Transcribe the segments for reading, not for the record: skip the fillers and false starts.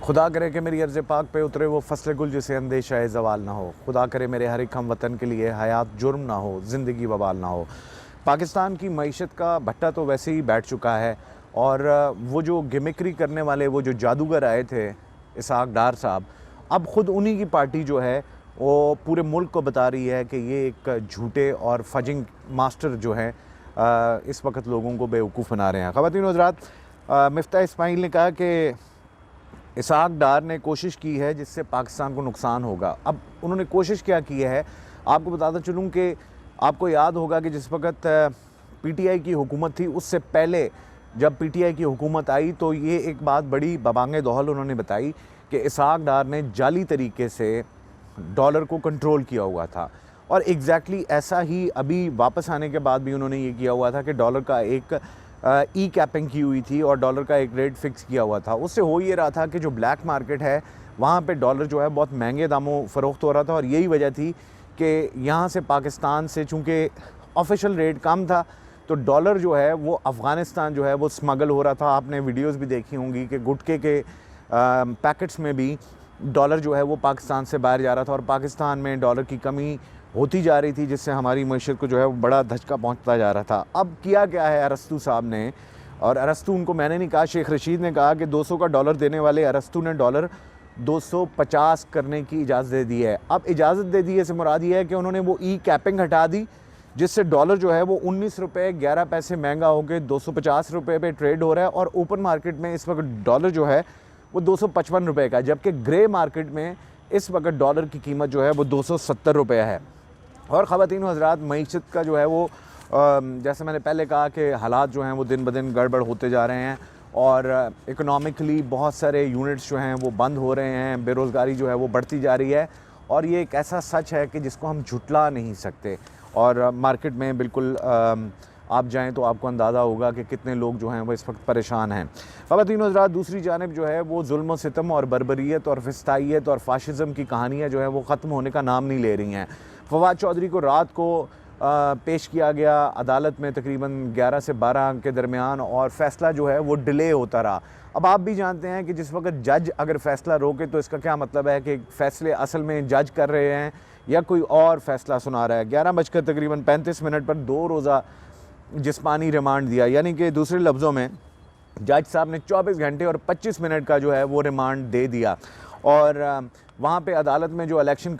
खुदा करे कि मेरी अर्ज़ पाक पे उतरे वो फसल गुल जिसे अंदेशा है ज़वाल ना हो। खुदा करे मेरे हर एक हम वतन के लिए हयात जुर्म ना हो, ज़िंदगी वबाल ना हो। पाकिस्तान की मईशत का भट्टा तो वैसे ही बैठ चुका है और वो जो गिमिक्री करने वाले वो जो जादूगर आए थे इसहाक डार साहब, अब ख़ुद उन्हीं की पार्टी जो है वो पूरे मुल्क को बता रही है कि ये एक झूठे और फजिंग मास्टर जो हैं इस वक्त लोगों को बेवकूफ़ बना रहे हैं। ख़वातीन व हज़रात, मिफ्ता इस्माइल ने कहा कि इसहाक डार ने कोशिश की है जिससे पाकिस्तान को नुकसान होगा। अब उन्होंने कोशिश क्या की है, आपको बताता चलूँ कि आपको याद होगा कि जिस वक्त पीटीआई की हुकूमत थी उससे पहले जब पीटीआई की हुकूमत आई तो ये एक बात बड़ी बबांगे दौहल उन्होंने बताई कि इसहाक डार ने जाली तरीके से डॉलर को कंट्रोल किया हुआ था। और एग्जैक्टली ऐसा ही अभी वापस आने के बाद भी उन्होंने ये किया हुआ था कि डॉलर का एक ई कैपिंग की हुई थी और डॉलर का एक रेट फिक्स किया हुआ था। उससे हो ये रहा था कि जो ब्लैक मार्केट है वहाँ पे डॉलर जो है बहुत महंगे दामों फ़रोख्त हो रहा था और यही वजह थी कि यहाँ से पाकिस्तान से चूँकि ऑफिशियल रेट कम था तो डॉलर जो है वो अफ़गानिस्तान जो है वो स्मगल हो रहा था। आपने वीडियोज़ भी देखी होंगी कि गुटखे के पैकेट्स में भी डॉलर जो है वो पाकिस्तान से बाहर जा रहा था और पाकिस्तान में डॉलर की कमी होती जा रही थी जिससे हमारी मईशत को जो है वो बड़ा धचका पहुंचता जा रहा था। अब किया क्या है अरस्तू साहब ने, और अरस्तू उनको मैंने नहीं कहा, शेख रशीद ने कहा कि 200 का डॉलर देने वाले अरस्तू ने डॉलर 250 करने की इजाज़त दे दी है। अब इजाज़त दे दी है से मुराद ये है कि उन्होंने वो ई कैपिंग हटा दी जिससे डॉलर जो है वो 19 रुपये 11 पैसे महंगा होकर 250 रुपये पे ट्रेड हो रहा है और ओपन मार्केट में इस वक्त डॉलर जो है वो 255 रुपये का, जबकि ग्रे मार्केट में इस वक्त डॉलर की कीमत जो है वो 270 रुपये है। और ख़वातीन व हज़रात, मईशत का जो है वो जैसे मैंने पहले कहा कि हालात जो हैं वो दिन ब दिन गड़बड़ होते जा रहे हैं और इकोनॉमिकली बहुत सारे यूनिट्स जो हैं वो बंद हो रहे हैं, बेरोज़गारी जो है वो बढ़ती जा रही है और ये एक ऐसा सच है कि जिसको हम झुटला नहीं सकते। और मार्केट में बिल्कुल आप जाएँ तो आपको अंदाज़ा होगा कि कितने लोग जो हैं वो इस वक्त परेशान हैं। ख़वातीन व हज़रात, दूसरी जानिब जो है वो जुल्म व सितम और बर्बरियत और फिस्तायत और फ़ाशिज़म की कहानियाँ जो है वो ख़त्म होने का नाम नहीं ले रही हैं। फवाद चौधरी को रात को पेश किया गया अदालत में तकरीबन 11 से 12 के दरमियान और फ़ैसला जो है वो डिले होता रहा। अब आप भी जानते हैं कि जिस वक्त जज अगर फ़ैसला रोके तो इसका क्या मतलब है कि फ़ैसले असल में जज कर रहे हैं या कोई और फ़ैसला सुना रहा है। 11 बजकर तकरीबन 35 मिनट पर 2 रोज़ा जिस्मानी रिमांड दिया, यानी कि दूसरे लफ्ज़ों में जज साहब ने 24 घंटे और 25 मिनट का जो है वो रिमांड दे दिया। और वहाँ पे अदालत में जो इलेक्शन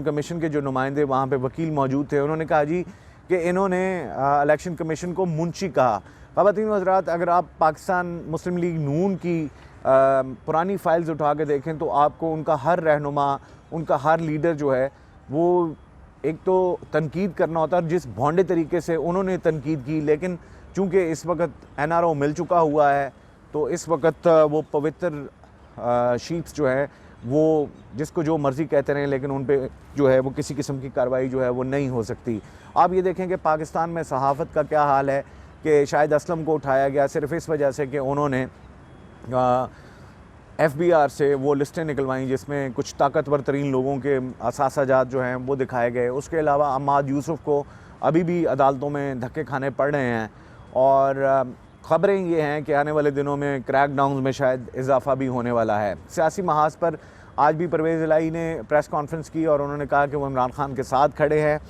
कमीशन के जो नुमाइंदे वहाँ पे वकील मौजूद थे, उन्होंने कहा जी कि इन्होंने इलेक्शन कमीशन को मुंशी कहा। ख़वातीन व हज़रात, अगर आप पाकिस्तान मुस्लिम लीग नून की पुरानी फ़ाइल्स उठा के देखें तो आपको उनका हर रहनुमा, उनका हर लीडर जो है वो एक तो तनकीद करना होता है, जिस भोंडे तरीके से उन्होंने तनकीद की, लेकिन चूँकि इस वक्त NRO मिल चुका हुआ है तो इस वक्त वो पवित्र शीट्स जो है वो जिसको जो मर्ज़ी कहते रहें लेकिन उन पे जो है वो किसी किस्म की कार्रवाई जो है वो नहीं हो सकती। आप ये देखें कि पाकिस्तान में सहाफ़त का क्या हाल है कि शाहिद असलम को उठाया गया सिर्फ़ इस वजह से कि उन्होंने FBR से वो लिस्टें निकलवाईं जिसमें कुछ ताकतवर तरीन लोगों के असासाजात जो हैं वो दिखाए गए। उसके अलावा अम्माद यूसुफ को अभी भी अदालतों में धक्के खाने पड़ रहे हैं और ख़बरें ये हैं कि आने वाले दिनों में क्रैकडाउन में शायद इजाफ़ा भी होने वाला है। सियासी महाज पर आज भी परवेज़ इलाही ने प्रेस कॉन्फ्रेंस की और उन्होंने कहा कि वो इमरान खान के साथ खड़े हैं।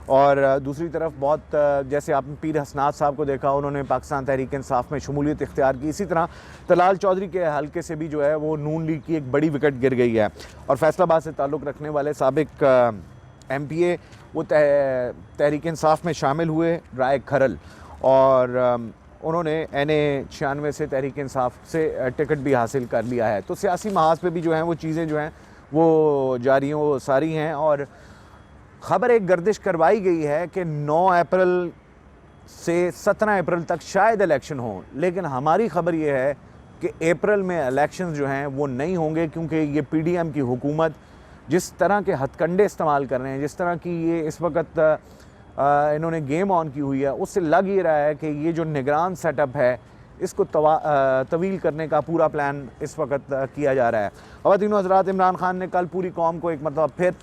और दूसरी तरफ बहुत जैसे आपने पीर हसनात साहब को देखा, उन्होंने पाकिस्तान तहरीक इंसाफ में शमूलियत इख्तियार की। इसी तरह तलाल चौधरी के हल्के से भी जो है वो नून लीग की एक बड़ी विकेट गिर गई है। और फैसलाबाद से ताल्लुक़ रखने वाले साबिक MPA वो तहरीक इंसाफ में शामिल हुए, राय खरल, और उन्होंने NA 96 से तहरीक इंसाफ से टिकट भी हासिल कर लिया है। तो सियासी महाज पे भी जो हैं वो चीज़ें जो हैं वो जारी वो सारी हैं। और ख़बर एक गर्दिश करवाई गई है कि 9 अप्रैल से 17 अप्रैल तक शायद इलेक्शन हो, लेकिन हमारी ख़बर ये है कि अप्रैल में इलेक्शन जो हैं वो नहीं होंगे, क्योंकि ये PDM की हुकूमत जिस तरह के हथकंडे इस्तेमाल कर रहे हैं, जिस तरह की ये इस वक्त इन्होंने गेम ऑन की हुई है, उससे लग ये रहा है कि ये जो निगरान सेटअप है इसको तवील करने का पूरा प्लान इस वक्त किया जा रहा है। ख़वातीन व हज़रात, इमरान खान ने कल पूरी कौम को एक मतलब फिर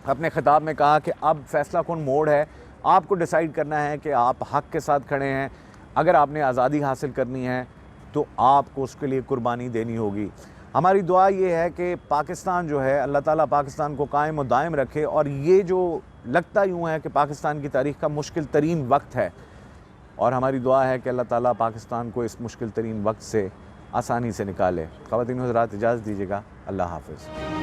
अपने ख़िताब में कहा कि अब फ़ैसला कुन मोड़ है, आपको डिसाइड करना है कि आप हक़ के साथ खड़े हैं। अगर आपने आज़ादी हासिल करनी है तो आपको उसके लिए कुर्बानी देनी होगी। हमारी दुआ ये है कि पाकिस्तान जो है, अल्लाह ताला पाकिस्तान को कायम और दायम रखे। और ये जो लगता यूँ है कि पाकिस्तान की तारीख़ का मुश्किल तरीन वक्त है, और हमारी दुआ है कि अल्लाह ताला पाकिस्तान को इस मुश्किल तरीन वक्त से आसानी से निकाले। ख़वातीन हज़रात, इजाज़त दीजिएगा। अल्लाह हाफ़िज़।